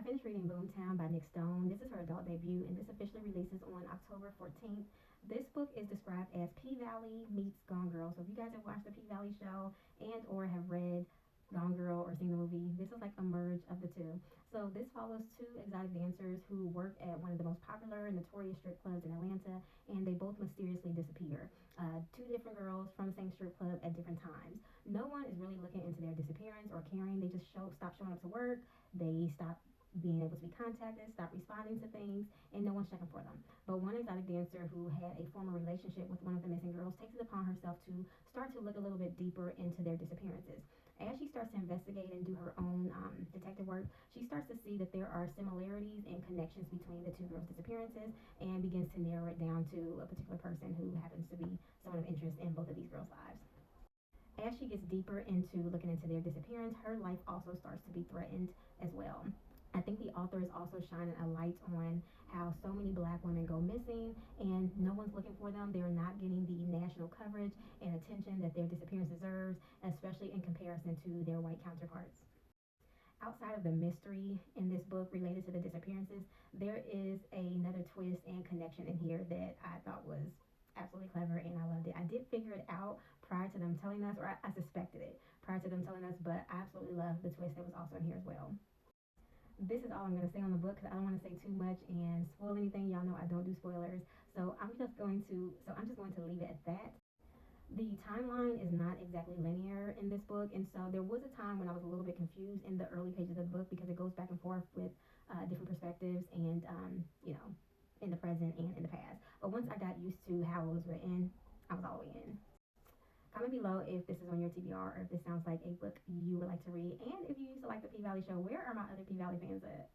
I finished reading Boomtown by Nick Stone. This is her adult debut, and this officially releases on October 14th. This book is described as P-Valley meets Gone Girl. So if you guys have watched the P-Valley show and or have read Gone Girl or seen the movie, this is like a merge of the two. So this follows two exotic dancers who work at one of the most popular and notorious strip clubs in Atlanta, and they both mysteriously disappear. Two different girls from the same strip club at different times. No one is really looking into their disappearance or caring. They just stop showing up to work. They stop being able to be contacted, stop responding to things, and no one's checking for them. But one exotic dancer who had a former relationship with one of the missing girls takes it upon herself to start to look a little bit deeper into their disappearances. As she starts to investigate and do her own detective work, she starts to see that there are similarities and connections between the two girls' disappearances and begins to narrow it down to a particular person who happens to be someone of interest in both of these girls' lives. As she gets deeper into looking into their disappearance, her life also starts to be threatened as well. I think the author is also shining a light on how so many black women go missing and no one's looking for them. They're not getting the national coverage and attention that their disappearance deserves, especially in comparison to their white counterparts. Outside of the mystery in this book related to the disappearances, there is another twist and connection in here that I thought was absolutely clever and I loved it. I did figure it out prior to them telling us, or I suspected it prior to them telling us, but I absolutely loved the twist that was also in here as well. This is all I'm going to say on the book because I don't want to say too much and spoil anything. Y'all know I don't do spoilers, so I'm just going to leave it at that. The timeline is not exactly linear in this book, and so there was a time when I was a little bit confused in the early pages of the book because it goes back and forth with different perspectives and in the present and in the past. But once I got used to how it was written, I was all the way in. Comment below if this is on your TBR or if this sounds like a book you would like to read, and if you used to like the P Valley show, where are my other P Valley fans at?